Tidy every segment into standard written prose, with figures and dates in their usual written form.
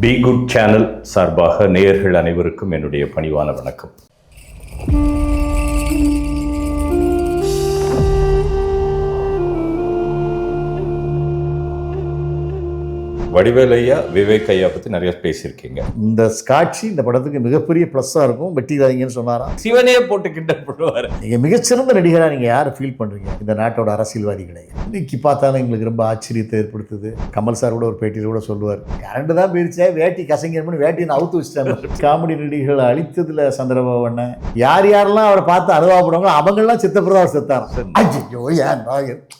Be good channel சார்பாக நேயர்கள் அனைவருக்கும் என்னுடைய பணிவான வணக்கம். வடிவேல் ஐயா, விவேக் ஐயா பற்றி நிறைய பேசியிருக்கீங்க. இந்த காட்சி இந்த படத்துக்கு மிகப்பெரிய ப்ளஸ்ஸாக இருக்கும். வெட்டிடாதீங்கன்னு சொன்னாராம். சிவனே போட்டு கிண்டல் பண்ணுவார். நீங்கள் மிகச்சிறந்த நடிகராக நீங்கள் யாரை ஃபீல் பண்ணுறீங்க? இந்த நாட்டோட அரசியல்வாதிகளை இன்னைக்கு பார்த்தாலும் எங்களுக்கு ரொம்ப ஆச்சரியத்தை ஏற்படுத்துது. கமல் சார் கூட ஒரு பேட்டியில் கூட சொல்லுவார், கரண்டு தான் போயிருச்சே, வேட்டி கசங்கிருமனு வேட்டியை அவுத்து வச்சுட்டாங்க. காமெடி நடிகர்களை அழித்ததில் சந்திரபாபு யார் யாரெல்லாம் அவரை பார்த்து அனுபவப்படுவாங்களோ அவங்கெல்லாம் சித்தப்பிரதா செத்தார். ஐயோ ஏன்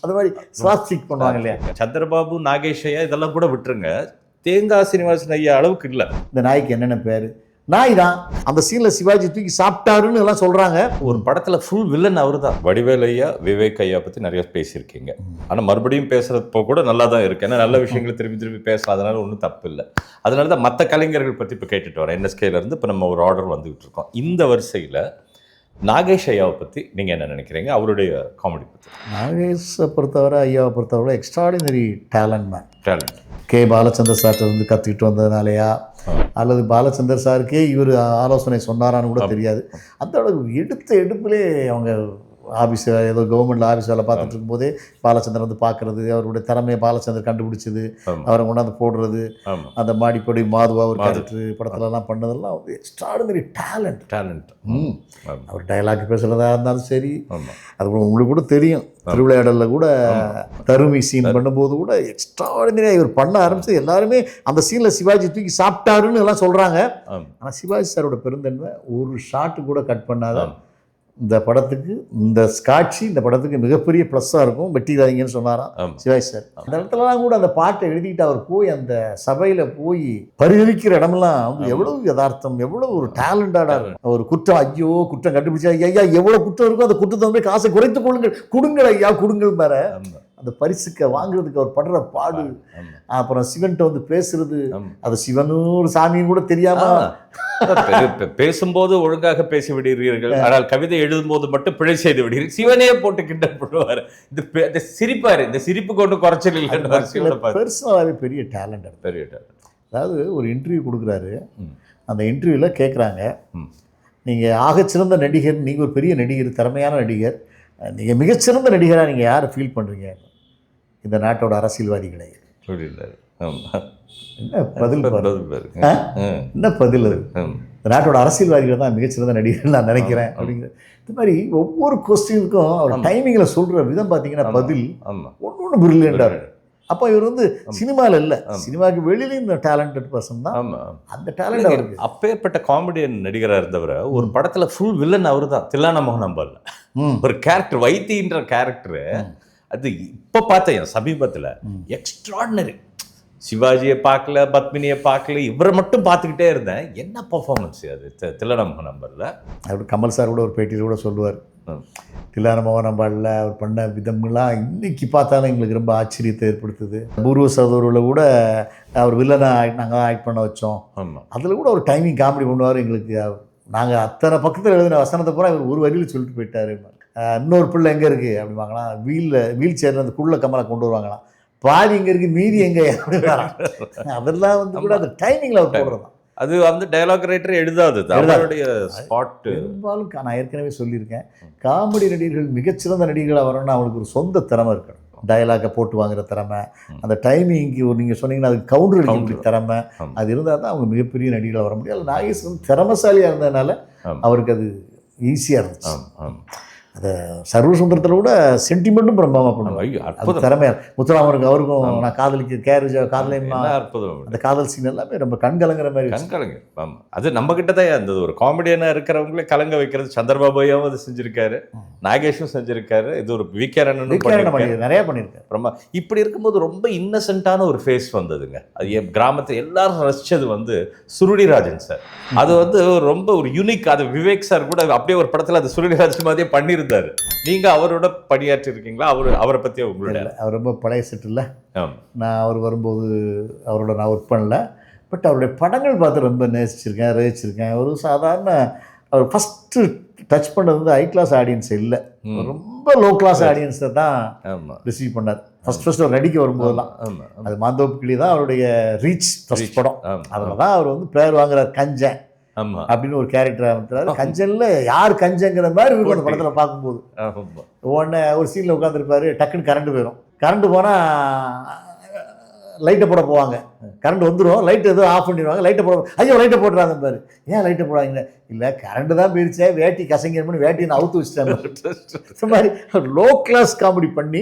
அது மாதிரி ஸ்வாஸ்டிக் பண்ணுவாங்க இல்லையா? சந்திரபாபு, நாகேஷ் ஐயா இதெல்லாம் கூட விட்டுருங்க. தேங்காய் சீனிவாசன் ஐயா அளவுக்கு இல்லை. இந்த நாய்க்கு என்னென்ன பேர்? நாய் தான். அந்த சீன்ல சிவாஜி தூக்கி சாப்பிட்டாருன்னு எல்லாம் சொல்றாங்க. ஒரு படத்துல ஃபுல் வில்லன் அவரு தான். வடிவேல் ஐயா, விவேக் ஐயா பத்தி நிறைய பேசியிருக்கீங்க. ஆனா மறுபடியும் பேசுறப்போ கூட நல்லா தான் இருக்கு. ஏன்னா நல்ல விஷயங்களை திருப்பி பேசலாம், அதனால ஒன்றும் தப்பு இல்லை. அதனால தான் மற்ற கலைஞர்கள் பத்தி இப்போ கேட்டுட்டு வரேன். என்எஸ்கேல இருந்து இப்போ நம்ம ஒரு ஆர்டர் வந்துகிட்டு இருக்கோம். இந்த வரிசையில் நாகேஷ் ஐயாவை பற்றி நீங்கள் என்ன நினைக்கிறீங்க? அவருடைய காமெடி பற்றி. நாகேஷை பொறுத்தவரை, ஐயாவை பொறுத்தவரை extraordinary talent man. Talent K Balachander சார்ட்ட இருந்து கற்றுக்கிட்டு வந்ததுனாலையா, அல்லது பாலச்சந்தர் சாருக்கே இவர் ஆலோசனை சொன்னாரான்னு கூட தெரியாது. அந்த அளவுக்கு எடுப்பிலே அவங்க ஆஃபீஸ் ஏதோ கவர்மெண்ட் ஆஃபீஸ் வேலை பார்த்துட்டு இருக்கும்போதே பாலச்சந்தர் வந்து பார்க்குறது, அவருடைய திறமையை பாலச்சந்தர் கண்டுபிடிச்சது, அவரை கொண்டாந்து போடுறது, அந்த மாடிப்படி மாதுவா ஒரு கேரக்டர் படத்துலலாம் பண்ணதெல்லாம் வந்து எக்ஸ்ட்ராடினரி டேலண்ட். அவர் டைலாக் பேசுகிறதா இருந்தாலும் சரி, அது உங்களுக்கு கூட தெரியும், திருவிளையாடலில் கூட தருமி சீன் பண்ணும்போது கூட எக்ஸ்ட்ராடினரியாக இவர் பண்ண ஆரம்பிச்சு எல்லாருமே அந்த சீனில் சிவாஜி தூக்கி சாப்பிட்டாருன்னு எல்லாம் சொல்கிறாங்க. ஆனால் சிவாஜி சாரோட பெருந்தன்மை ஒரு ஷாட்டு கூட கட் பண்ணாத இந்த படத்துக்கு, இந்த காட்சி இந்த படத்துக்கு மிகப்பெரிய ப்ளஸ்ஸாக இருக்கும். வெட்டிடாதீங்கன்னு சொன்னாராம் சிவாஜி சார். அந்த இடத்துலலாம் கூட அந்த பாட்டை எழுதிக்கிட்டு அவர் போய் அந்த சபையில் போய் பரிகரிக்கிற இடமெல்லாம் வந்து எவ்வளவு யதார்த்தம், எவ்வளவு ஒரு டேலண்டாக ஒரு குற்றம், ஐயோ குற்றம் கண்டுபிடிச்சா ஐயா எவ்வளோ குற்றம் இருக்கும், அந்த குற்றத்தை வந்து காசை குறைத்துக் கொள்ளுங்கள், கொடுங்கள் ஐயா கொடுங்கள் மேற அந்த பரிசுக்க வாங்குறதுக்கு அவர் படுற பாடு. அப்புறம் சிவன்கிட்ட வந்து பேசுறது, அது சிவனும் ஒரு சாமியும் கூட தெரியாம பேசும்போது ஒழுங்காக பேசி விடுகிறீர்கள், ஆனால் கவிதை எழுதும் போது மட்டும் பிழை செய்து விடுகிறீர்கள். சிவனே போட்டு கிண்டல் பண்ணுவார். இந்த சிரிப்பாரு, இந்த சிரிப்பு கொண்டு குறைச்சல் இல்லை. பெர்சனலாகவே பெரிய டேலண்ட். அதாவது ஒரு இன்டர்வியூ கொடுக்குறாரு. அந்த இன்டர்வியூவில் கேட்குறாங்க, நீங்கள் ஆகச்சிறந்த நடிகர், நீங்கள் ஒரு பெரிய நடிகர், திறமையான நடிகர், நீங்கள் மிகச்சிறந்த நடிகராக நீங்கள் யாரை ஃபீல் பண்ணுறீங்க இந்த நாட்டோட அரசியல்வாதிகளை? என்ன பதில்? என்ன பதில்? அது இந்த நாட்டோட அரசியல்வாதிகள் தான் மிகச்சிறந்த நடிகர் நான் நினைக்கிறேன் அப்படிங்கிற. இந்த மாதிரி ஒவ்வொரு கொஸ்டினுக்கும் அவர் டைமிங்கில் சொல்கிற விதம் பார்த்தீங்கன்னா பதில் ஒன்று பிரில்லியண்டாக இருக்கு. அப்போ இவர் வந்து சினிமாவில் இல்லை, சினிமாவுக்கு வெளியில இந்த டேலண்டட் பர்சன் தான். அந்த டேலண்ட் அவருக்கு. அப்பேற்பட்ட காமெடியன் நடிகராக இருந்தவரை ஒரு படத்துல ஃபுல் வில்லன் அவரு தான். தில்லானா மோகன் அம்பால்ல ஒரு கேரக்டர், வைத்தின்ற கேரக்டரு, அது இப்போ பார்த்தேன் சமீபத்தில், எக்ஸ்ட்ராடினரி. சிவாஜியை பார்க்கல, பத்மினியை பார்க்கல, இவரை மட்டும் பார்த்துக்கிட்டே இருந்தேன். என்ன பர்ஃபார்மன்ஸ் அது தில்லானா மோகன் அம்பால்ல. அவர் கமல் சார் கூட ஒரு பேட்டியில் கூட சொல்லுவார், தில்லானா மோகன் அம்பாலில் அவர் பண்ண விதம்லாம் இன்னைக்கு பார்த்தாலும் எங்களுக்கு ரொம்ப ஆச்சரியத்தை ஏற்படுத்துது. பூர்வ சகோதரில் கூட அவர் வில்லனை நாங்கள் ஆக்ட் பண்ண வச்சோம். அதில் கூட ஒரு டைமிங் காமெடி பண்ணுவார். எங்களுக்கு நாங்கள் அத்தனை பக்கத்தில் எழுதின வசனத்தை பூரா இவர் ஒரு வரியில் சொல்லிட்டு போயிட்டாரு. இன்னொரு பிள்ளை எங்கே இருக்குது அப்படிவாங்களாம், வீல் சேரில் அந்த குள்ள கமலை கொண்டு வருவாங்களாம், பாதி எங்கே இருக்குது மீதி எங்கே அப்படின்னு. அதெல்லாம் வந்து கூட அந்த டைமிங்கில் அவர் போடுறது தான். அது வந்து டயலாக் ரைட்டர் எழுதாது, அவருடைய ஸ்பாட்டு. பெரும்பாலும் நான் ஏற்கனவே சொல்லியிருக்கேன், காமெடி நடிகர்கள் மிகச்சிறந்த நடிகர்களாக வரணும்னா அவங்களுக்கு ஒரு சொந்த திறமை இருக்கணும். டயலாக்கை போட்டு வாங்குற திறமை, அந்த டைமிங்க்கு ஒரு நீங்கள் சொன்னீங்கன்னா அதுக்கு கவுண்டர் அடிக்கிற திறமை, அது இருந்தால் தான் அவங்க மிகப்பெரிய நடிகர்களாக வர முடியும். நாகேஷ் வந்து திறமைசாலியாக இருந்ததுனால அவருக்கு அது ஈஸியாக இருந்துச்சு. அதை சர்வசுந்தரத்தில் கூட சென்டிமெண்ட்டும் பிரம்மாமா பண்ணுவாங்க. அது திறமையாக முத்துராமனுக்கு அவருக்கும் நான் காதலிக்க கேரேஜ் காதலையுமா அற்புதம். அந்த காதல் சீன் எல்லாமே ரொம்ப கண்கலங்கிற மாதிரி. கண்கலங்க. ஆமாம், அது நம்ம கிட்ட தான் இருந்தது. ஒரு காமெடியனாக இருக்கிறவங்களே கலங்க வைக்கிறது. சந்திரபாபுயாவும் அது செஞ்சிருக்காரு, நாகேஷும் செஞ்சிருக்காரு, இது ஒரு விகேரனும் நிறைய பண்ணியிருக்காரு. ரொம்ப இப்படி இருக்கும்போது ரொம்ப இன்னசென்ட்டான ஒரு ஃபேஸ் வந்ததுங்க. அது என் கிராமத்தில் எல்லாரும் ரசித்தது வந்து சுருளிராஜன் சார். அது வந்து ரொம்ப ஒரு யூனிக். அது விவேக் சார் கூட அப்படியே ஒரு படத்தில் அது சுருளிராஜன் மாதிரியே பண்ணியிருந்தாரு. நீங்க அவரோட பணியாற்றி இருக்கீங்களா? அவரை பற்றி உங்களுடைய? அவர் ரொம்ப பழைய செட் இல்லை. நான் அவர் வரும்போது அவரோட நான் ஒர்க் பண்ணல. பட் அவருடைய படங்கள் பார்த்து ரொம்ப நேசிச்சிருக்கேன், ரசிச்சிருக்கேன். ஒரு சாதாரண அவர் ஃபஸ்ட்டு டச் பண்ணது வந்து ஹை கிளாஸ் ஆடியன்ஸ் இல்லை, ரொம்ப ரொம்ப லோ கிளாஸ் ஆடியன்ஸை தான் ஆமா ரிசீவ் பண்ணார். ஃபர்ஸ்ட் ஒரு நடிக்க வரும்போதெல்லாம் ஆமா அது மாந்தோப்பு கிளி தான் அவருடைய ரீச் ஃபர்ஸ்ட் படம். ஆமா அதில் தான் அவர் வந்து பேர் வாங்குறார் கஞ்சன் ஆமா அப்படின்னு ஒரு கேரக்டர் ஆரம்பிக்கிறாரு. கஞ்சன்ல யார் கஞ்சங்கிற மாதிரி இருக்கும் அந்த படத்தில் பார்க்கும்போது. ஆமா உடனே ஒரு சீனில் உட்காந்துருப்பாரு, டக்குன்னு கரண்ட் போயிடும். கரண்ட் போனால் லைட்டை போட போவாங்க, கரண்ட் வந்துடும், லைட் எதுவும் ஆஃப் பண்ணிடுவாங்க, லைட்டை போட ஐயோ லைட்டை போட்டுறாங்க பாரு, ஏன் லைட்டை போடாங்க, இல்லை கரண்ட் தான் போயிடுச்சே வேட்டி கசங்கிருமனு வேட்டியை நான் அவுத்து வச்சுட்டேன். இந்த மாதிரி லோ கிளாஸ் காமெடி பண்ணி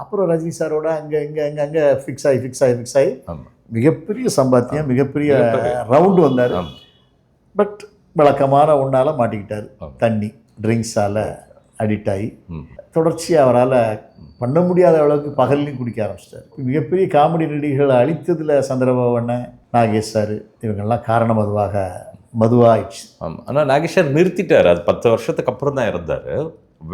அப்புறம் ரஜினி சாரோட அங்கே ஃபிக்ஸ் ஆகி மிகப்பெரிய சம்பாத்தியம், மிகப்பெரிய ரவுண்டு வந்தார். பட் வழக்கமான ஒன்றால் மாட்டிக்கிட்டார். தண்ணி ட்ரிங்க்ஸால் அடிக்ட் ஆகி தொடர்ச்சியாக அவரால் பண்ண முடியாத அளவுக்கு பகல்லையும் குடிக்க ஆரம்பிச்சிட்டார். மிகப்பெரிய காமெடி நடிகர்களை அழித்ததில் சந்திரபாபு, நாகேஷ் சார் இவங்கெல்லாம் காரணம் மதுவாகிடுச்சு. ஆமாம். ஆனால் நாகேஷ் சார் நிறுத்திட்டார். அது 10 வருஷத்துக்கு அப்புறம் தான் இருந்தார்.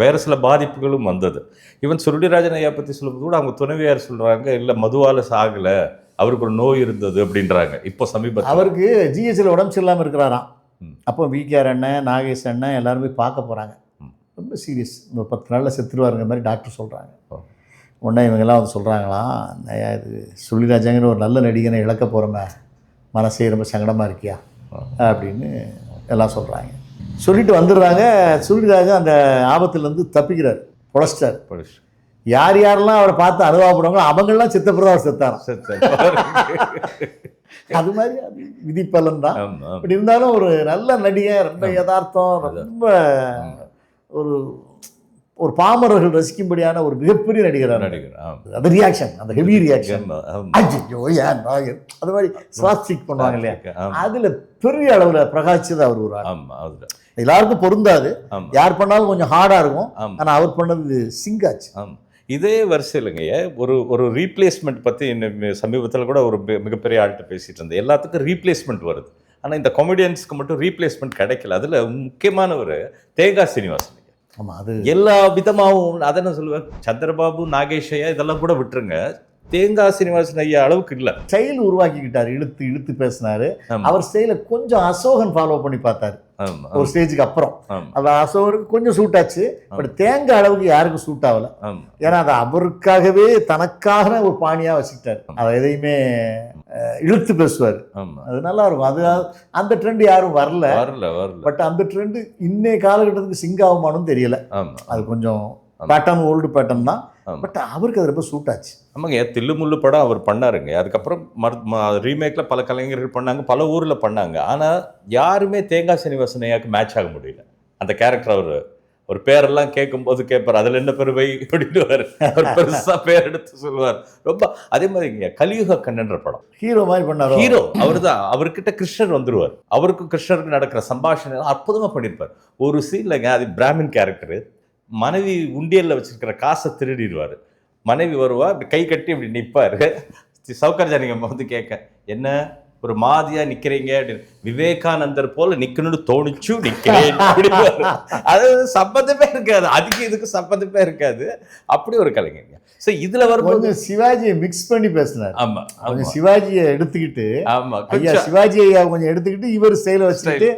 வேறு சில பாதிப்புகளும் வந்தது. ஈவன் சுருளிராஜன் ஐயா பற்றி சொல்லும்போது கூட அவங்க துணைவியார் சொல்கிறாங்க, இல்லை மதுவால் சாகலை, அவருக்கு ஒரு நோய் இருந்தது அப்படின்றாங்க. இப்போ சமீபத்தில் அவருக்கு ஜிஹெச்சில் உடம்பு சரியில்லாமல் இருக்கிறாராம். அப்போ விகேஆர் அண்ணன், நாகேஷ் அண்ணன் எல்லாரும் போய் பார்க்க போகிறாங்க. ரொம்ப சீரியஸ், ஒரு 10 நாளில் செத்துருவாருங்க மாதிரி டாக்டர் சொல்கிறாங்க. உடனே இவங்கெல்லாம் வந்து சொல்கிறாங்களாம், இது சுருளிராஜங்கிற ஒரு நல்ல நடிகனை இழக்க போகிறோமே, மனசே ரொம்ப சங்கடமாக இருக்கியா அப்படின்னு எல்லாம் சொல்கிறாங்க. சொல்லிட்டு வந்துடுறாங்க. சுருளிராஜன் அந்த ஆபத்துலேருந்து தப்பிக்கிறார், பொழைச்சிட்டார். யார் யாரெல்லாம் அவரை பார்த்து அனுபவப்படுவாங்களோ அவங்கெல்லாம் செத்தப்பிறதான் அவர் செத்தாராம். அது மாதிரி அது விதிப்பலன் தான். அப்படி இருந்தாலும் ஒரு நல்ல நடிகை, ரொம்ப யதார்த்தம், ரொம்ப ஒரு பாமரர்கள் ரசிக்கும்படியான ஒரு மிகப்பெரிய நடிகர். அது ரியாக்ஷன், அந்த ஹெவி ரியாக்ஷன், அது மாதிரி ஸ்வாஸ்டிக் பண்ணுவாங்க இல்லையா, அதுல பெரிய அளவுல பிரகாசிச்சது அவர் ஒரு ஆள். எல்லாருக்கும் பொருந்தாது, யார் பண்ணாலும் கொஞ்சம் ஹார்டா இருக்கும். ஆனா அவர் பண்ணது சிங்காச்சு. இதே வரிசையிலங்க ஒரு ரீப்ளேஸ்மெண்ட் பற்றி சமீபத்தில் கூட ஒரு மிகப்பெரிய ஆள்கிட்ட பேசிகிட்டு இருந்தேன். எல்லாத்துக்கும் ரீப்ளேஸ்மெண்ட் வருது, ஆனால் இந்த காமெடியன்ஸ்க்கு மட்டும் ரீப்ளேஸ்மெண்ட் கிடைக்கல. அதில் முக்கியமான ஒரு தேங்காய் சீனிவாசன். ஆமாம், அது எல்லா விதமாகவும் அதை நான் சொல்லுவேன். சந்திரபாபு, நாகேஷ் ஐயா இதெல்லாம் கூட விட்டுருங்க, தேங்காய் சீனிவாசன் ஐயா அளவுக்கு இல்லை. ஸ்டைல் உருவாக்கிக்கிட்டார், இழுத்து பேசினாரு. அவர் ஸ்டைலை கொஞ்சம் அசோகன் ஃபாலோ பண்ணி பார்த்தாரு ஒரு ஸ்டேஜுக்கு அப்புறம். அது அசோகனுக்கு கொஞ்சம் சூட் ஆச்சு, பட் தேங்காய் அளவுக்கு யாருக்கும் சூட் ஆகல. ஏன்னா அதை அவருக்காகவே தனக்காக ஒரு பாணியா வச்சுக்கிட்டாரு. அதை எதையுமே இழுத்து பேசுவார், அது நல்லா இருக்கும். அது அந்த ட்ரெண்ட் யாரும் வரல. பட் அந்த ட்ரெண்ட் இன்னைய காலகட்டத்துக்கு சிங்க் ஆகுமானும் தெரியல. அது கொஞ்சம் பேட்டர்ன், ஓல்டு பேட்டர்ன் தான். பட் அவருக்கு அது ரொம்ப சூட் ஆச்சு. ஆமாங்க, தில்லுமுள்ளு படம் அவர் பண்ணாருங்க. அதுக்கப்புறம் ரீமேக்கில் பல கலைஞர்கள் பண்ணாங்க, பல ஊரில் பண்ணாங்க. ஆனால் யாருமே தேங்காய் சீனிவாசன் ஐயாவுக்கு மேட்ச் ஆக முடியல. அந்த கேரக்டர் அவர் ஒரு பேரெல்லாம் கேட்கும்போது கேட்பார், அதில் என்ன பெருமை அப்படின்னுவார், அவர் பெருசாக பேர் எடுத்து சொல்லுவார். ரொம்ப அதே மாதிரி கலியுக கண்ணன்ற படம் ஹீரோ மாதிரி பண்ணார். ஹீரோ அவர் தான். அவர்கிட்ட கிருஷ்ணர் வந்துடுவார். அவருக்கும் கிருஷ்ணருக்கு நடக்கிற சம்பாஷணை அற்புதமாக பண்ணியிருப்பார். ஒரு சீன்லங்க, அது பிராமின் கேரக்டரு, மனைவி உண்டியலில் வச்சிருக்கிற காசை திருடிடுவார். மனைவி வருவா, இப்படி கை கட்டி இப்படி நிற்பார். சௌகர்ஜானிங்க வந்து கேட்க, என்ன ஒரு மாதிரியா நிற்கிறீங்க அப்படின்னு. விவேகானந்தர் போல நிற்கணும்னு தோணிச்சு நிற்கிறேன் அப்படின்னு. அது சம்பந்தமே இருக்காது, அதுக்கு இதுக்கு சம்பந்தமே இருக்காது. அப்படி ஒரு கலைஞங்க. ஸோ இதில் வரும்போது சிவாஜியை மிக்ஸ் பண்ணி பேசினார். ஆமாம், அவங்க சிவாஜியை எடுத்துக்கிட்டு, ஆமாம், ஐயா சிவாஜி ஐயா கொஞ்சம் எடுத்துக்கிட்டு இவர் ஸ்டைல வச்சுக்கிட்டு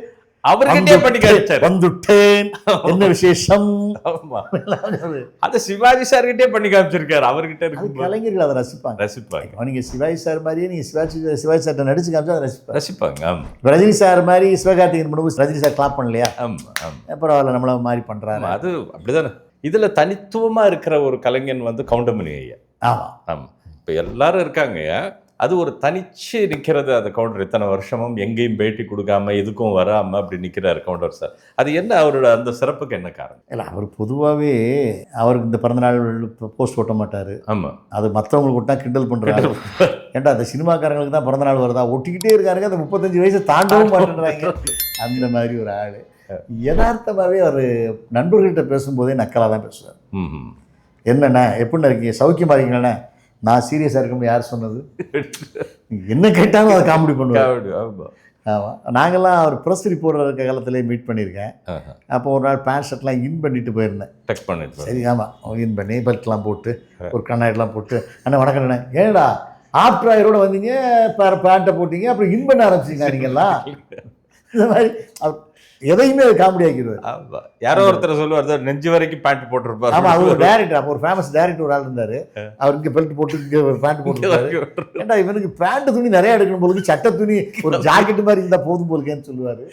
அவர்கிட்டே பண்ணி காமிச்சார். வந்துட்டேன், என்ன விசேஷம். அதை சிவாஜி சார் கிட்டே பண்ணி காமிச்சிருக்காரு. அவர்கிட்ட இருக்கு கலைஞர்கள் அதை ரசிப்பாங்க. நீங்க சிவாஜி சார் மாதிரியே நீங்க சிவாஜி சார்ட்ட நடிச்சு காமிச்சா அதை ரசிப்பாங்க. ரஜினி சார் மாதிரி சிவகார்த்திகேயன் பண்ணும்போது ரஜினி சார் கிளாப் பண்ணலையா, பரவாயில்ல நம்மள மாதிரி பண்றாரு. அது அப்படிதானே. இதுல தனித்துவமா இருக்கிற ஒரு கலைஞன் வந்து கவுண்டமணி ஐயா. ஆமா, இப்ப எல்லாரும் இருக்காங்க, அது ஒரு தனிச்சு நிற்கிறது. அந்த கவுண்டர் இத்தனை வருஷமும் எங்கேயும் பேட்டி கொடுக்காம எதுக்கும் வராமல் அப்படி நிற்கிறார் கவுண்டர் சார். அது என்ன அவரோட அந்த சிறப்புக்கு என்ன காரணம்? இல்லை, அவர் பொதுவாகவே அவருக்கு இந்த பிறந்தநாள் போஸ்ட் ஓட்ட மாட்டார். ஆமாம், அது மற்றவங்களுக்கு விட்டா கிண்டல் பண்ணுறாரு. ஏன்டா அந்த சினிமாக்காரங்களுக்கு தான் பிறந்தநாள் வருதா, ஒட்டிக்கிட்டே இருக்காருங்க, அந்த 35 வயசு தாண்டவும் மாட்டேன்றாங்க. அந்த மாதிரி ஒரு ஆள். யதார்த்தமாகவே அவர் நண்பர்கள்கிட்ட பேசும்போதே நக்கலாக தான் பேசுவார். என்னண்ணா எப்படின்னா இருக்கீங்க, சௌக்கியமாக இருக்கீங்களண்ணே, நான் சீரியஸாக இருக்கணும் யார் சொன்னது, என்ன கேட்டாலும் அதை காமெடி பண்ணுவார். ஆமாம், நாங்கள்லாம் அவர் ப்ரெஸ் ரிப்போர்ட்டர் இருக்க காலத்திலே மீட் பண்ணியிருக்கேன். அப்போ ஒரு நாள் பேண்ட் ஷர்ட்லாம் இன் பண்ணிட்டு போயிருந்தேன். டெக் பண்ணிட்டு சரி, ஆமாம், இன் பண்ணி பெல்ட்லாம் போட்டு ஒரு கண்ணாடிலாம் போட்டு, அண்ணா வணக்கம் அண்ணே, ஏடா ஆஃப்டர் ஆயரோட வந்தீங்க, பேண்ட்டை போட்டீங்க, அப்புறம் இன் பண்ண ஆரம்பிச்சிங்க நீங்கள்லாம். இந்த மாதிரி அவர் எதையுமே அது காமெடி ஆக்கிடுவார். ஆமா. யாரோ ஒருத்தர் சொல்லுவார் நெஞ்சு வரைக்கும் பேண்ட் போட்டிருப்பாரு. ஆமா, அவர் ஒரு டேரக்டர், அப்போ ஒரு ஃபேமஸ் டேரக்டர் ஒரு ஆள் இருந்தாரு. அவர் இங்க பெல்ட் போட்டு இங்க ஒரு பேண்ட் போட்டுருப்பாரு. ஏன்டா இவனுக்கு பேண்ட் துணி நிறைய எடுக்கணும் போது, சட்டை துணி ஒரு ஜாக்கெட் மாதிரி இருந்தா போதும் போலுக்கேன்னு சொல்லுவாரு.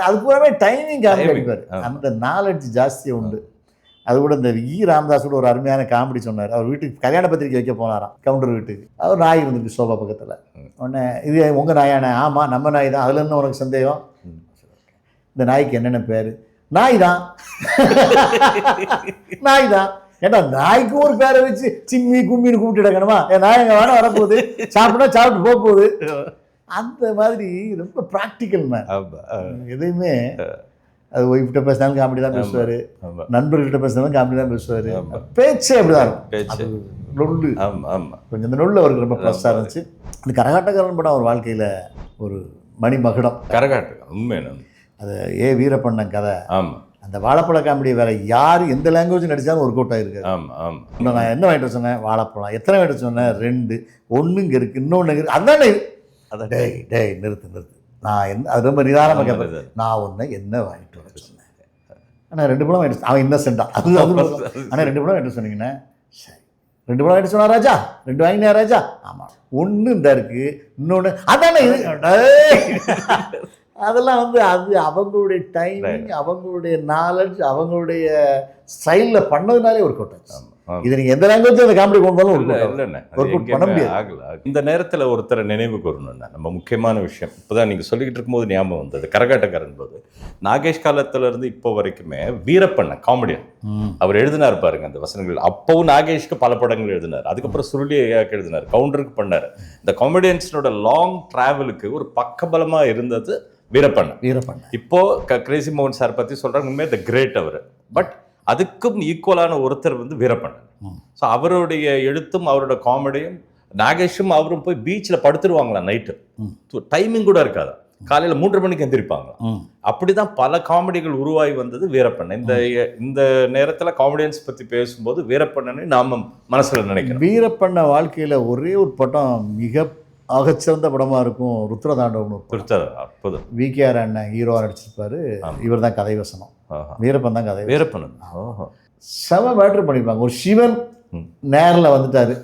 அது பூராவே டைமிங் காமெடி அடிப்பாரு. அந்த நாலெட்ஜ் ஜாஸ்தியா உண்டு. அது கூட இந்த ராமதாஸோட ஒரு அருமையான காமெடி சொன்னார். அவர் வீட்டுக்கு கல்யாண பத்திரிக்கை வைக்க போனாராம், கவுண்டர் வீட்டுக்கு. அவர் நாய் இருந்துருக்கு சோபா பக்கத்தில். உடனே இது உங்கள் நாயானே? ஆமாம் நம்ம நாய் தான். அதில் என்ன உனக்கு சந்தேகம்? இந்த நாய்க்கு என்னென்ன பேர்? நாய் தான். நாய் தான். ஏன்னா நாய்க்கு ஒரு பேரை வச்சு சிம்மி கும்மின்னு கூப்பிட்டு கிடக்கணுமா? என் நாய் எங்கே வேணா வரப்போகுது, சாப்பிட்டா சாப்பிட்டு போக போகுது. அந்த மாதிரி ரொம்ப ப்ராக்டிக்கல் மேன். எதையுமே அது ஒய்ஃப்கிட்ட பேசினாலும் காமெடி தான் பேசுவார், நண்பர்கிட்ட பேசினாலும் காமெடி தான் பேசுவார். பேச்சே அப்படிதான் இருக்கும். நொல்லு கொஞ்சம் இந்த நொல்லு அவருக்கு ரொம்ப ப்ளஸ்ஸாக இருந்துச்சு. இந்த கரகாட்டக்காரன் படம் அவர் வாழ்க்கையில் ஒரு மணிமகுடம். கரகாட்டம் உண்மை. அது வீரப்பண்ணன் கதை. ஆமாம். அந்த வாழைப்பழ காமெடி வேற யார் எந்த லாங்குவேஜ் நடித்தாலும் ஒர்க் அவுட் ஆகிருக்கு. ஆமாம் ஆமாம். நான் என்ன வாங்கிட்டு சொன்னேன்? வாழைப்பழம். எத்தனை வாங்கிட்டு சொன்னேன்? 2. ஒன்று இங்கே இருக்குது, இன்னொன்று இருக்குது. அதுதானே அதான். டேய் நிறுத்து. நான் அது ரொம்ப நிதானமாக கேட்பேன். நான் ஒன்று என்ன வாங்கிட்டு வர சொன்னேன்? ஆனால் 2 பழம் வாங்கிட்டு, அவன் இன்னசென்ட்டா. அது ஆனால் 2 பழம் வாங்கிட்டு சொன்னீங்கன்னா சரி. 2 பழம் வாங்கிட்டு சொன்னா ராஜா? 2 வாங்கினா ராஜா? ஆமாம். ஒன்று இந்த இருக்குது, இன்னொன்று அதானே இது. அதெல்லாம் அது அவங்களுடைய டைமிங், அவங்களுடைய நாலேஜ், அவங்களுடைய ஸ்டைலில் பண்ணதுனாலே ஒர்க் அவுட் ஆச்சு. இது நீங்கள் எந்த லாங்குவேஜ் அந்த காமெடி கொண்டு போனாலும் ஒர்க் அவுட் பண்ண முடியாது. ஆகல. இந்த நேரத்தில் ஒருத்தரை நினைவு கூறணும்னா நம்ம முக்கியமான விஷயம் இப்போதான் நீங்கள் சொல்லிக்கிட்டு இருக்கும்போது ஞாபகம் வந்தது. கரகாட்டக்காரன் போது நாகேஷ் காலத்திலேருந்து இப்போ வரைக்குமே வீரப்பண்ணன் காமெடியன் அவர் எழுதினார் பாருங்க அந்த வசனங்கள். அப்போவும் நாகேஷ்க்கு பல படங்கள் எழுதினார். அதுக்கப்புறம் சுருளி ஐயாக்கு எழுதினார், கவுண்டருக்கு பண்ணார். இந்த காமெடியன்ஸோட லாங் டிராவலுக்கு ஒரு பக்கபலமாக இருந்தது வீரப்பண்ணன். இப்போ கிரேசி மோகன் சார் பற்றி சொல்கிறாங்க, உண்மையாக த கிரேட் அவர். பட் அதுக்கும் ஈக்குவலான ஒருத்தர் வீரப்பண்ணன். ஸோ அவருடைய எழுத்தும் அவரோட காமெடியும், நாகேஷும் அவரும் போய் பீச்சில் படுத்துருவாங்களாம் நைட்டு. டைமிங் கூட இருக்காது, காலையில் 3:30 மணிக்கு எந்திரிப்பாங்க. அப்படிதான் பல காமெடிகள் உருவாகி வந்தது வீரப்பண்ணன். இந்த நேரத்தில் காமெடியன்ஸ் பற்றி பேசும்போது வீரப்பண்ணனை நாம மனசில் நினைக்கிறோம். வீரப்பண்ண வாழ்க்கையில் ஒரே ஒரு படம் மிக ஆகச்சிறந்த படமாக இருக்கும், ருத்ரதாண்டவம். VKR அண்ணன் ஹீரோவாக நடிச்சிருப்பாரு. இவர் தான் கதை வசனம். வீரப்பன் தான் கதை. வீரப்பன் செம மேட்ரு பண்ணியிருப்பாங்க. ஒரு சிவன் நேரில் வந்துட்டாரு.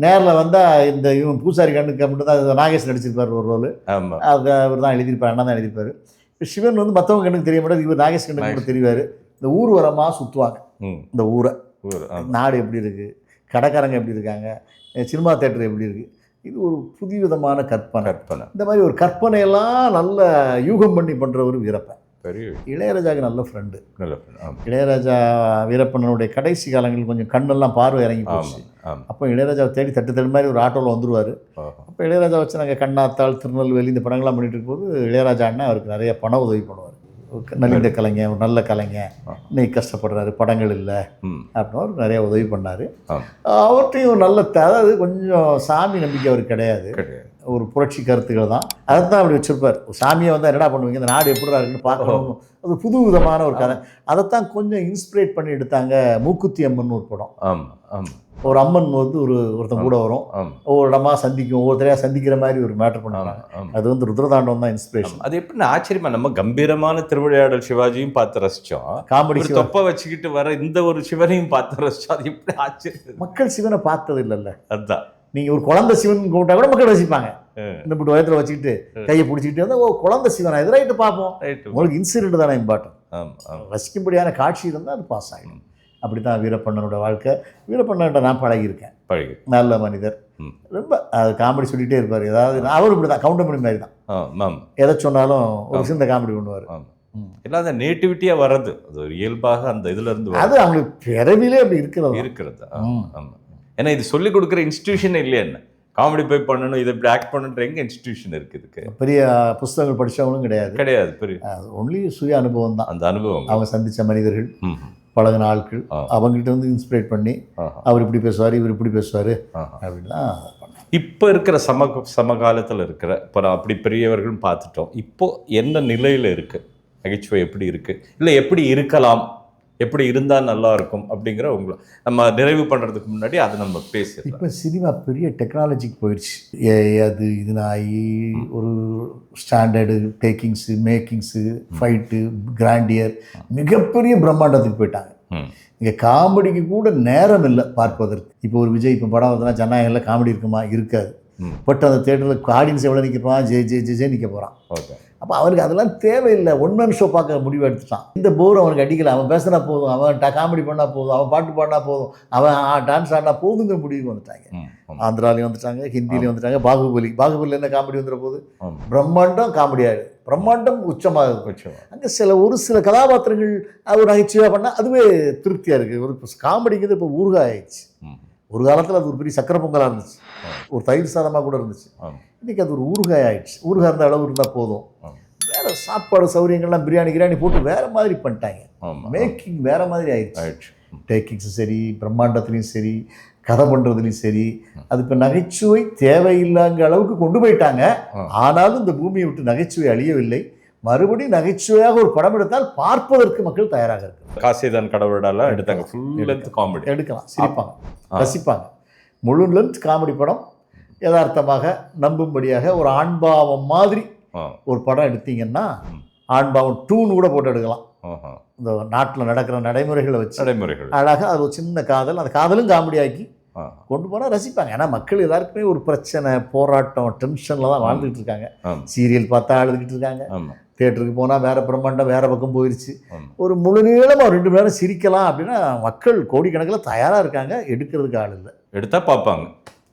நேரில் வந்தால் இந்த இவன் பூசாரி கண்ணுக்கு மட்டும் தான் நாகேஷ் நடிச்சிருப்பார் ஒரு ரோல். அது அவர் தான் எழுதியிருப்பார், அண்ணன் தான் எழுதியிருப்பார். சிவன் மற்றவங்க கண்ணுக்கு தெரிய மாட்டாது, இவர் நாகேஷ் கண்ணுக்கு மட்டும் தெரிவார். இந்த ஊர் வரமாக சுற்றுவாங்க இந்த ஊரை. நாடு எப்படி இருக்குது, கடைக்காரங்க எப்படி இருக்காங்க, சினிமா தேட்டர் எப்படி இருக்குது. இது ஒரு புதிய விதமான கற்பனை. இந்த மாதிரி ஒரு கற்பனையெல்லாம் நல்ல யூகம் பண்ணி பண்ணுற ஒரு வீரப்பன். இளையராஜாவுக்கு நல்ல ஃப்ரெண்டு. இளையராஜா வீரப்பனுடைய கடைசி காலங்களில் கொஞ்சம் கண்ணெல்லாம் பார்வை இறங்கி போச்சு. அப்போ இளையராஜாவை தேடி தட்டு மாதிரி ஒரு ஆட்டோவில் வந்துடுவார். அப்போ இளையராஜா வச்சு நாங்கள் கண்ணாத்தாள், திருநெல்வேலி இந்த படங்கள்லாம் பண்ணிட்டு இருக்கும்போது இளையராஜா அண்ணன் அவருக்கு நிறைய பண உதவி பண்ணுவார். நலிந்த கலைஞர், ஒரு நல்ல கலைஞர், இன்னைக்கு கஷ்டப்படுறாரு, படங்கள் இல்லை அப்படின்னு அவருக்கு நிறைய உதவி பண்ணார். அவர்கிட்டையும் ஒரு நல்ல அதாவது கொஞ்சம் சாமி நம்பிக்கை அவருக்கு கிடையாது, ஒரு புரட்சி கருத்துக்கள் தான். அதை தான் அப்படி வச்சுருப்பார். சாமியை என்னடா பண்ணுவீங்க, இந்த நாடு எப்படிடா இருக்குன்னு பார்க்கணும். அது புது விதமான ஒரு கதை. அதைத்தான் கொஞ்சம் இன்ஸ்பிரேட் பண்ணி எடுத்தாங்க. மூக்குத்தி அம்மன் ஒரு படம். ஒரு அம்மன் ஒருத்தன் கூட வரும், ஒவ்வொரு இடமா சந்திக்கும், ஒவ்வொருத்தரையா சந்திக்கிற மாதிரி ஒரு மேட்டர் பண்ணாங்க. அது ருத்ரதாண்டவம் தான் இன்ஸ்பிரேஷன். அது எப்படின்னு ஆச்சரியமா, நம்ம கம்பீரமான திருவிளையாடல் சிவாஜியும் பார்த்து ரசிச்சோம், காமெடி தொப்பை வச்சுக்கிட்டு வர இந்த ஒரு சிவனையும் பார்த்து ரசிச்சோம். அது எப்படி ஆச்சரியம். மக்கள் சிவனை பார்த்தது இல்லைல்ல. அதுதான். நீங்கள் ஒரு குழந்தை சிவன் கூப்பிட்டா கூட மக்கள் ரசிப்பாங்க. இந்த இப்படி வயத்தில் வச்சுக்கிட்டு கையை பிடிச்சிக்கிட்டு வந்து ஓ குழந்தை சிவனா, இது ரைட்டு பார்ப்போம். உங்களுக்கு இன்சிடென்ட் தானே இம்பார்ட்டன். ரசிக்கும்படியான காட்சி இருந்தால் அது பாஸ் ஆகிடும். அப்படி தான் வீரப்பண்ணனோட வாழ்க்கை. வீரப்பண்ணன்ட்ட நான் பழகியிருக்கேன். நல்ல மனிதர், ரொம்ப அது காமெடி சொல்லிகிட்டே இருப்பார். ஏதாவது அவரும் இப்படி தான் கவுண்டர் பண்ணி மாதிரி தான். எதை சொன்னாலும் ஒரு சின்ன காமெடி பண்ணுவார். எல்லாம் அந்த நேட்டிவிட்டியாக வர்றது, அது ஒரு இயல்பாக அந்த இதுல இருந்து அது அவங்களுக்கு பிறவிலே அப்படி இருக்கிறது. ஏன்னா இது சொல்லிக் கொடுக்குற இன்ஸ்டிடியூஷன் இல்லையா என்ன, காமெடி போய் பண்ணணும், இதை இப்படி ஆக்ட் பண்ணுற எங்கே இன்ஸ்டிடியூஷன் இருக்குது. பெரிய புஸ்தகங்கள் படித்தவங்களும் கிடையாது. பெரிய ஒன்லி சுய அனுபவம் தான். அந்த அனுபவம் அவங்க சந்தித்த மனிதர்கள், பழகின ஆட்கள், அவங்ககிட்ட இன்ஸ்பிரேட் பண்ணி அவர் இப்படி பேசுவார், இவர் இப்படி பேசுவார் அப்படின்னு தான். இப்போ இருக்கிற சமகாலத்தில் இருக்கிற இப்போ அப்படி பெரியவர்களும் பார்த்துட்டோம். இப்போ என்ன நிலையில் இருக்குது நகைச்சுவை, எப்படி இருக்குது, இல்லை எப்படி இருக்கலாம், எப்படி இருந்தால் நல்லா இருக்கும் அப்படிங்கிற உங்களை நம்ம நிறைவு பண்ணுறதுக்கு முன்னாடி அதை நம்ம பேசுகிறோம். இப்போ சினிமா பெரிய டெக்னாலஜிக்கு போயிடுச்சு. அது இதுனாகி ஒரு ஸ்டாண்டர்டு டேக்கிங்ஸு, மேக்கிங்ஸு, ஃபைட்டு, கிராண்டியர், மிகப்பெரிய பிரம்மாண்டத்துக்கு போயிட்டாங்க. இங்கே காமெடிக்கு கூட நேரம் இல்லை பார்ப்பதற்கு. இப்போ ஒரு விஜய் இப்போ படம் வந்ததுன்னா ஜனநாயகத்தில் காமெடி இருக்குமா? இருக்காது. பட் அந்த தேட்டரில் ஆடியன்ஸ் எவ்வளோ நிற்க போகிறான்? ஜெய் நிற்க போகிறான். ஓகே. அப்போ அவனுக்கு அதெல்லாம் தேவையில்லை. ஒன் மேன் ஷோ பார்க்க முடிவு எடுத்துட்டான். இந்த போர் அவனுக்கு அடிக்கல. அவன் பேசினா போதும், அவன் காமெடி பண்ணால் போதும், அவன் பாட்டு பாடினா போதும், அவன் டான்ஸ் ஆடினா போதுங்கிற முடிவுக்கு வந்துட்டாங்க. ஆந்திராலையும் வந்துட்டாங்க, ஹிந்திலையும் வந்துட்டாங்க. பாகுபலி என்ன காமெடி வந்துட போகுது? பிரம்மாண்டம் காமெடி ஆகிடுது. பிரம்மாண்டம் உச்சமாகுது. அங்கே ஒரு சில கதாபாத்திரங்கள் ஒரு நகைச்சுவையாக பண்ணால் அதுவே திருப்தியாக இருக்குது. ஒரு காமெடிங்கிறது இப்போ ஊறுகாய் ஆயிடுச்சு. ஒரு காலத்தில் அது ஒரு பெரிய சக்கரை பொங்கலாக இருந்துச்சு, ஒரு தயிர் சாதமாக கூட இருந்துச்சு. இன்றைக்கி அது ஒரு ஊறுகாய் ஆயிடுச்சு. ஊறுகாய் இருந்த அளவு இருந்தால் போதும். வேறு சாப்பாடு சௌகரியங்கள்லாம் பிரியாணி போட்டு வேறு மாதிரி பண்ணிட்டாங்க. மேக்கிங் வேறு மாதிரி ஆயிடுச்சு. டேக்கிங்ஸும் சரி, பிரம்மாண்டத்துலேயும் சரி, கதை பண்ணுறதுலையும் சரி, அது இப்போ நகைச்சுவை தேவையில்லைங்கிற அளவுக்கு கொண்டு போயிட்டாங்க. ஆனாலும் இந்த பூமியை விட்டு நகைச்சுவை அழியவில்லை. மறுபடியும் நகைச்சுவையாக ஒரு படம் எடுத்தால் பார்ப்பதற்கு மக்கள் தயாராக இருக்கு. காசிதான் கடவுளாலாம் எடுத்தாங்க. ஃபுல் லென்த் காமெடி எடுக்கலாம், சிரிப்பாங்க, ரசிப்பாங்க. முழு லென்த் காமெடி படம் யதார்த்தமாக நம்பும்படியாக ஒரு ஆண்பாவம் மாதிரி ஒரு படம் எடுத்தீங்கன்னா ஆண்பாவம் 2 கூட போட்டு எடுக்கலாம். இந்த நாட்டில் நடக்கிற நடைமுறைகளை வச்சு அழகாக அது ஒரு சின்ன காதல், அந்த காதலும் காமெடியாக்கி கொண்டு போனால் ரசிப்பாங்க. ஏன்னா மக்கள் எல்லாருக்குமே ஒரு பிரச்சனை, போராட்டம், டென்ஷனில் தான் வாழ்ந்துகிட்டு இருக்காங்க. சீரியல் பார்த்தா அழுதுகிட்டு இருக்காங்க. தியேட்டருக்கு போனால் வேறு பிரம்மாண்டம் வேறு பக்கம் போயிடுச்சு. ஒரு முழு நீளமாக 2 மணி நேரம் சிரிக்கலாம் அப்படின்னா மக்கள் கோடிக்கணக்கில் தயாராக இருக்காங்க. எடுக்கிறதுக்கு ஆள் இல்லை. எடுத்தால் பார்ப்பாங்க,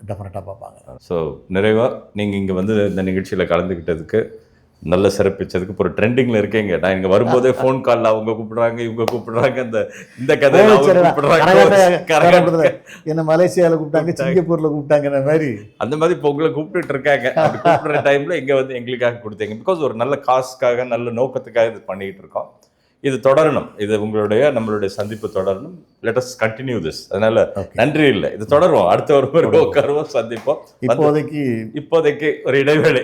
டெஃபினட்டாக பார்ப்பாங்க. ஸோ நிறைவாக நீங்கள் இங்கே வந்து இந்த நிகழ்ச்சியில் கலந்துக்கிட்டதுக்கு, நல்ல சிறப்பிச்சதுக்கு, இப்போ ஒரு ட்ரெண்டிங்கில் இருக்கீங்க. நான் இங்கே வரும்போதே ஃபோன் காலில் அவங்க கூப்பிடுறாங்க, இவங்க கூப்பிடுறாங்க, இந்த கதை என்ன மலேசியாவில் கூப்பிட்டாங்க, சிங்கப்பூரில் கூப்பிட்டாங்க மாதிரி. அந்த மாதிரி இப்போ உங்களை கூப்பிட்டு இருக்காங்க. அப்படி கூப்பிடுற டைமில் இங்கே வந்து எங்களுக்காக கொடுத்தீங்க. பிகாஸ் ஒரு நல்ல காசுக்காக, நல்ல நோக்கத்துக்காக இது பண்ணிக்கிட்டு இருக்கோம். இது தொடரணும். இது நம்மளுடைய சந்திப்பு தொடரணும். Let us continue this. அதனால நன்றி இல்லை, இது தொடருவோம். அடுத்த ஒரு உட்காருவோம், சந்திப்போம். இப்போதைக்கு ஒரு இடைவேளை,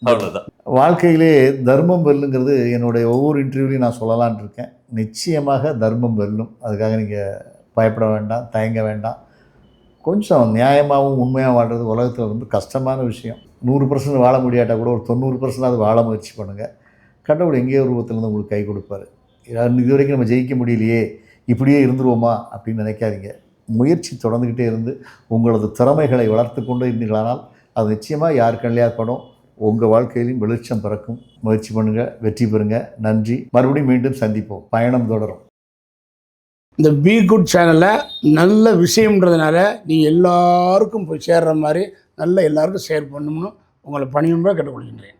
அவ்வளோதான். வாழ்க்கையிலே தர்மம் வெல்லுங்கிறது என்னுடைய ஒவ்வொரு இன்டர்வியூலையும் நான் சொல்லலான் இருக்கேன். நிச்சயமாக தர்மம் வெல்லும். அதுக்காக நீங்கள் பயப்பட வேண்டாம், தயங்க வேண்டாம். கொஞ்சம் நியாயமாகவும் உண்மையாக வாழ்கிறது உலகத்தில் வந்து கஷ்டமான விஷயம். 100% வாழ முடியாட்டால் கூட ஒரு 90% அது வாழ முயற்சி பண்ணுங்கள். கடவுள் எங்கேயோ ரூபத்திலேருந்து உங்களுக்கு கை கொடுப்பார். இது வரைக்கும் நம்ம ஜெயிக்க முடியலையே, இப்படியே இருந்துருவோமா அப்படின்னு நினைக்காதீங்க. முயற்சி தொடர்ந்துக்கிட்டே இருந்து உங்களது திறமைகளை வளர்த்து கொண்டு இருந்தீங்களானால் அது நிச்சயமாக யார் கண்ணிலையா படம் உங்கள் வாழ்க்கையிலும் வெளிச்சம் பிறக்கும். முயற்சி பண்ணுங்கள், வெற்றி பெறுங்க. நன்றி. மறுபடியும் மீண்டும் சந்திப்போம். பயணம் தொடரும். இந்த பி குட் சேனலில் நல்ல விஷயம்ன்றதுனால நீங்கள் எல்லாருக்கும் போய் சேர்கிற மாதிரி நல்ல எல்லாருக்கும் ஷேர் பண்ணணும்னு உங்களை பணியும்பா கேட்டுக்கொள்கின்றேன்.